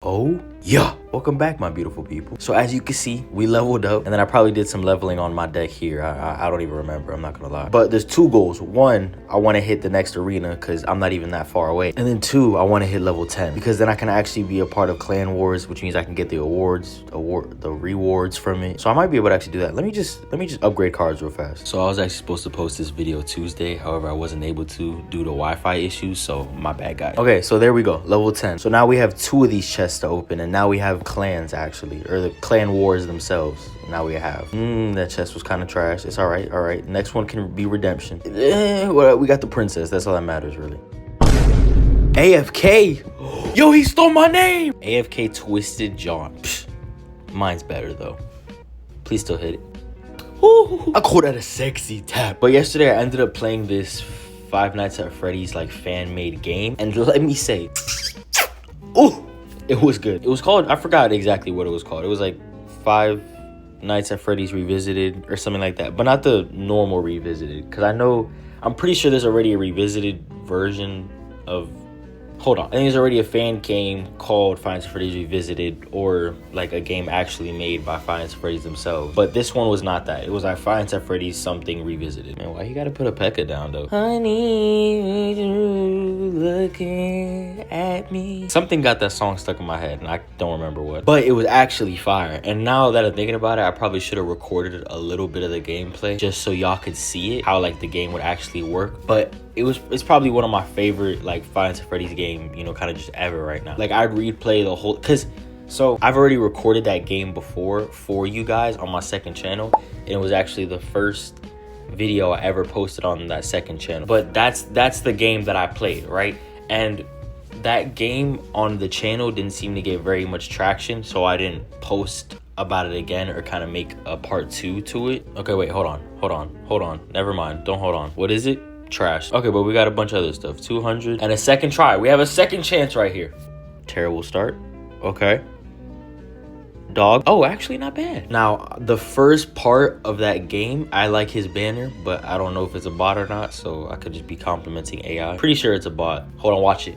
Oh yeah, welcome back, my beautiful people. So as you can see, we leveled up, and then I probably did some leveling on my deck here. I don't even remember, I'm not gonna lie. But there's two goals. One, I want to hit the next arena because I'm not even that far away, and then two, I want to hit level 10 because then I can actually be a part of clan wars, which means I can get the rewards from it. So I might be able to actually do that. Let me just upgrade cards real fast. So I was actually supposed to post this video Tuesday, however I wasn't able to due to Wi-Fi issues, so my bad, guys. Okay, so there we go, level 10. So now we have 2 of these chests to open, and now we have clans actually, or the clan wars themselves. Now we have that chest was kind of trash. It's all right. Next one can be redemption. Well, we got the princess, that's all that matters really. AFK. Yo, he stole my name. AFK Twisted John. Psh, mine's better though. Please still hit it. Ooh, I call that a sexy tap. But yesterday I ended up playing this Five Nights at Freddy's like fan-made game, and let me say, ooh, it was good. It was called, I forgot exactly what it was called. It was like Five Nights at Freddy's Revisited or something like that, but not the normal Revisited, because I'm pretty sure there's already a revisited version of, hold on, I think there's already a fan game called Five Nights at Freddy's Revisited, or like a game actually made by Five Nights at Freddy's themselves. But this one was not that. It was like Five Nights at Freddy's something revisited. Man, why you gotta put a P.E.K.K.A down though? Honey, you looking at me. Something got that song stuck in my head and I don't remember what. But it was actually fire. And now that I'm thinking about it, I probably should have recorded a little bit of the gameplay just so y'all could see it, how like the game would actually work. But it's probably one of my favorite like Five Nights at Freddy's game, you know, kind of just ever right now. Like I'd replay the whole, so I've already recorded that game before for you guys on my second channel, and it was actually the first video I ever posted on that second channel. But that's the game that I played, right? And that game on the channel didn't seem to get very much traction, so I didn't post about it again or kind of make a part 2 to it. Okay, wait, hold on. Never mind, don't hold on. What is it? Trash. Okay, but we got a bunch of other stuff. 200 and a second try. We have a second chance right here. Terrible start. Okay. Dog. Oh, actually not bad. Now, the first part of that game, I like his banner, but I don't know if it's a bot or not, so I could just be complimenting AI. Pretty sure it's a bot. Hold on, watch it.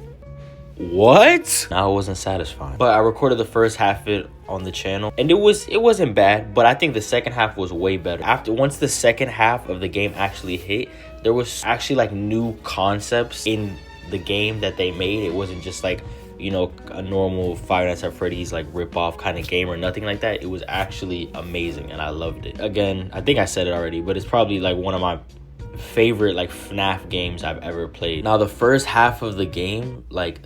What? Now it wasn't satisfying, but I recorded the first half of it on the channel, and it wasn't bad, but I think the second half was way better. Once the second half of the game actually hit, there was actually like new concepts in the game that they made. It wasn't just like, you know, a normal Five Nights at Freddy's like rip-off kind of game or nothing like that. It was actually amazing and I loved it. Again, I think I said it already, but it's probably like one of my favorite like FNAF games I've ever played. Now the first half of the game, like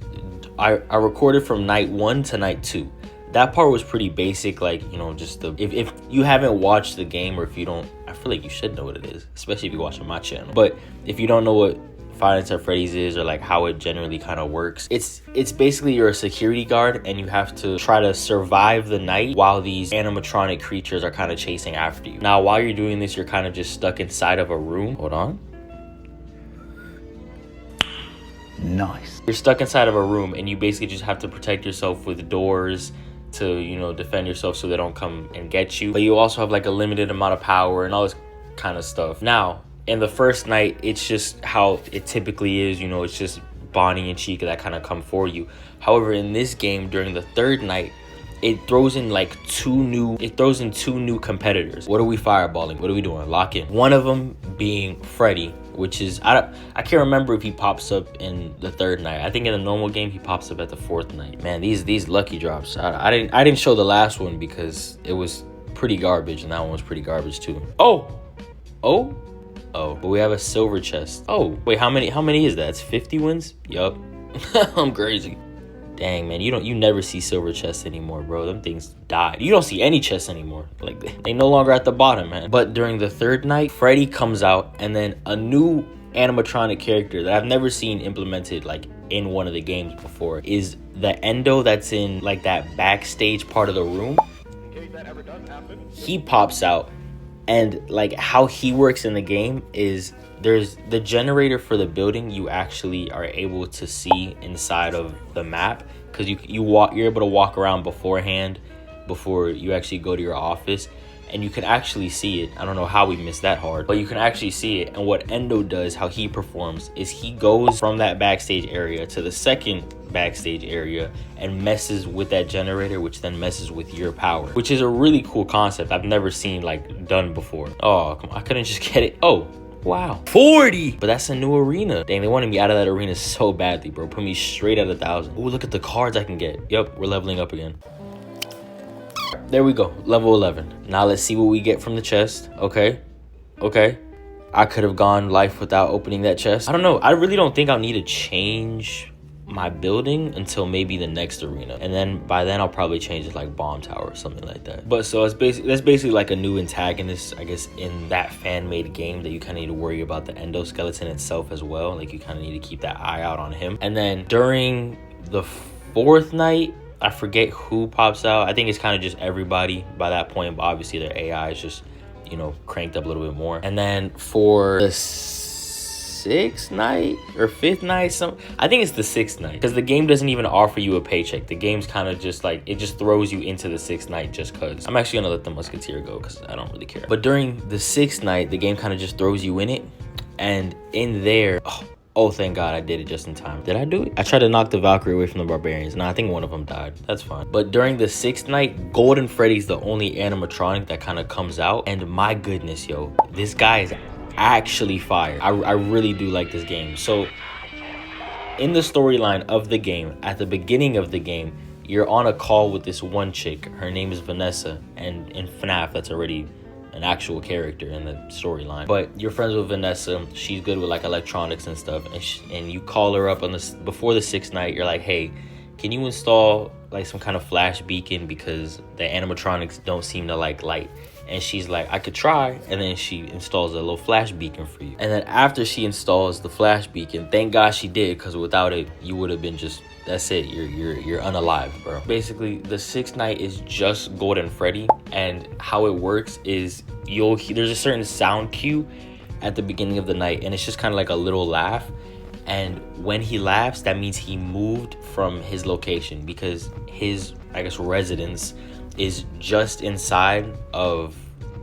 I recorded from night 1 to night 2. That part was pretty basic, like, you know, just the, if you haven't watched the game, or if you don't, I feel like you should know what it is, especially if you watch on my channel. But if you don't know what Five Nights at Freddy's is, or like how it generally kind of works, it's basically you're a security guard and you have to try to survive the night while these animatronic creatures are kind of chasing after you. Now while you're doing this, you're kind of just stuck inside of a room. Hold on. Nice. You're stuck inside of a room and you basically just have to protect yourself with doors to, you know, defend yourself so they don't come and get you. But you also have like a limited amount of power and all this kind of stuff. Now in the first night, it's just how it typically is, you know, it's just Bonnie and Chica that kind of come for you. However, in this game, during the third night, it throws in two new competitors. What are we fireballing? What are we doing? Lock in. One of them being Freddy, which is, I can't remember if he pops up in the third night. I think in a normal game he pops up at the 4th night. Man, these lucky drops. I didn't show the last one because it was pretty garbage, and that one was pretty garbage too. Oh, but we have a silver chest. Oh, wait, how many is that? It's 50 wins? Yup. I'm crazy. Dang, man, you never see silver chests anymore, bro. Them things died. You don't see any chests anymore. Like, they no longer at the bottom, man. But during the third night, Freddy comes out, and then a new animatronic character that I've never seen implemented like in one of the games before is the Endo that's in like that backstage part of the room. In case that ever does happen. He pops out, and like how he works in the game is there's the generator for the building. You actually are able to see inside of the map because you're able to walk around beforehand before you actually go to your office, and you can actually see it. I don't know how we missed that hard, but you can actually see it. And what Endo does, how he performs, is he goes from that backstage area to the second backstage area and messes with that generator, which then messes with your power, which is a really cool concept I've never seen like done before. Oh, come on, I couldn't just get it. Oh, wow, 40. But that's a new arena. Dang, they wanted me out of that arena so badly, bro. Put me straight at 1,000. Oh, look at the cards I can get. Yep, we're leveling up again. There we go, level 11. Now let's see what we get from the chest. Okay. I could have gone life without opening that chest. I don't know. I really don't think I'll need to change my building until maybe the next arena, and then by then I'll probably change it like bomb tower or something like that. But so that's basically like a new antagonist, I guess, in that fan-made game, that you kind of need to worry about the endoskeleton itself as well. Like you kind of need to keep that eye out on him. And then during the 4th night, I forget who pops out. I think it's kind of just everybody by that point, but obviously their AI is just, you know, cranked up a little bit more. And then for the 6th night or 5th night, I think it's the 6th night, because the game doesn't even offer you a paycheck. The game's kind of just like, it just throws you into the 6th night just because. I'm actually gonna let the musketeer go because I don't really care. But during the 6th night, the game kind of just throws you in it, and in there, oh, thank God I did it just in time. Did I do it? I tried to knock the Valkyrie away from the barbarians. Nah, I think one of them died. That's fine. But during the 6th night, Golden Freddy's the only animatronic that kind of comes out. And my goodness, yo, this guy is actually fire. I really do like this game. So in the storyline of the game, at the beginning of the game, you're on a call with this one chick. Her name is Vanessa. And in FNAF, that's already an actual character in the storyline. But you're friends with Vanessa. She's good with like electronics and stuff, and you call her up on this before the 6th night. You're like, hey, can you install like some kind of flash beacon, because the animatronics don't seem to like light? And she's like, I could try. And then she installs a little flash beacon for you. And then after she installs the flash beacon, thank God she did, because without it, you would have been just, that's it, you're unalived, bro. Basically, the 6th night is just Golden Freddy, and how it works is there's a certain sound cue at the beginning of the night, and it's just kind of like a little laugh. And when he laughs, that means he moved from his location, because his, I guess, residence is just inside of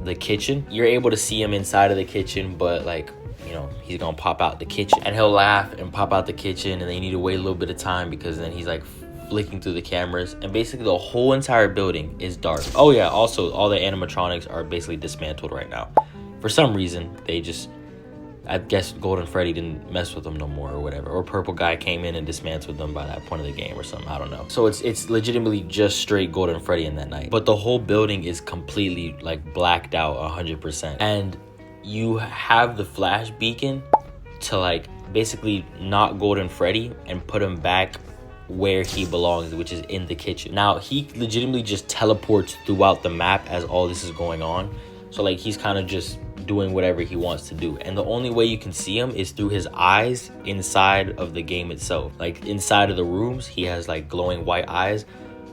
the kitchen. You're able to see him inside of the kitchen, but like, you know, he's gonna pop out the kitchen and he'll laugh and pop out the kitchen, and then you need to wait a little bit of time, because then he's like flicking through the cameras, and basically the whole entire building is dark. Oh yeah, also all the animatronics are basically dismantled right now. For some reason, they just, I guess Golden Freddy didn't mess with them no more or whatever, or Purple Guy came in and dismantled them by that point of the game or something, I don't know. So it's legitimately just straight Golden Freddy in that night, but the whole building is completely like blacked out 100%. And you have the flash beacon to like basically knock Golden Freddy and put him back where he belongs, which is in the kitchen. Now he legitimately just teleports throughout the map as all this is going on, so like he's kind of just doing whatever he wants to do, and the only way you can see him is through his eyes inside of the game itself. Like inside of the rooms, he has like glowing white eyes,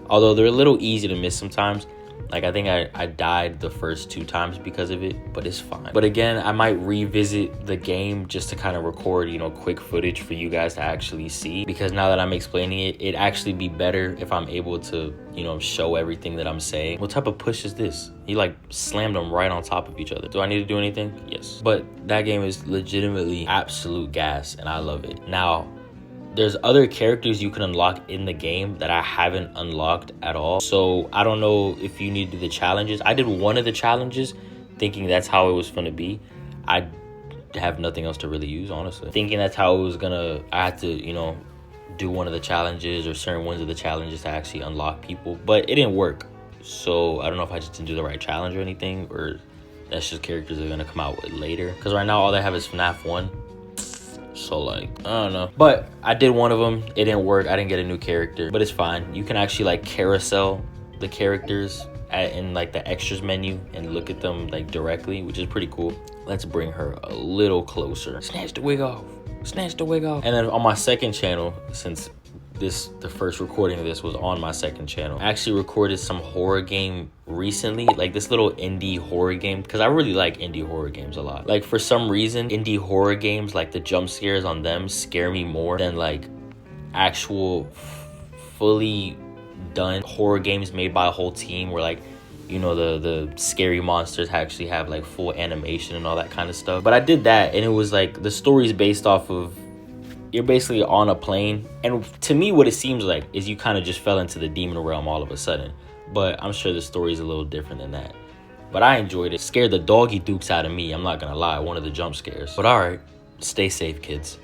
although they're a little easy to miss sometimes. Like I think I died the first 2 times because of it, but it's fine. But again, I might revisit the game just to kind of record, you know, quick footage for you guys to actually see, because now that I'm explaining it, it'd actually be better if I'm able to, you know, show everything that I'm saying. What type of push is this? He like slammed them right on top of each other. Do I need to do anything? Yes. But that game is legitimately absolute gas, and I love it. Now, there's other characters you can unlock in the game that I haven't unlocked at all. So I don't know if you need to do the challenges. I did one of the challenges thinking that's how it was gonna be. I have nothing else to really use, honestly. Thinking that's how it was gonna, I had to, you know, do one of the challenges or certain ones of the challenges to actually unlock people, but it didn't work. So I don't know if I just didn't do the right challenge or anything, or that's just characters that are gonna come out with later. Because right now all they have is FNAF 1. So like, I don't know. But I did one of them. It didn't work. I didn't get a new character, but it's fine. You can actually like carousel the characters in like the extras menu and look at them like directly, which is pretty cool. Let's bring her a little closer. Snatch the wig off. Snatch the wig off. And then on my second channel, since the first recording of this was on my second channel, I actually recorded some horror game recently, like this little indie horror game, because I really like indie horror games a lot. Like for some reason, indie horror games, like the jump scares on them scare me more than like actual fully done horror games made by a whole team, where like you know, the scary monsters actually have like full animation and all that kind of stuff. But I did that, and it was like the story's based off of, you're basically on a plane, and to me what it seems like is you kind of just fell into the demon realm all of a sudden. But I'm sure the story is a little different than that. But I enjoyed it. Scared the doggy dukes out of me, I'm not gonna lie, one of the jump scares. But all right, stay safe, kids.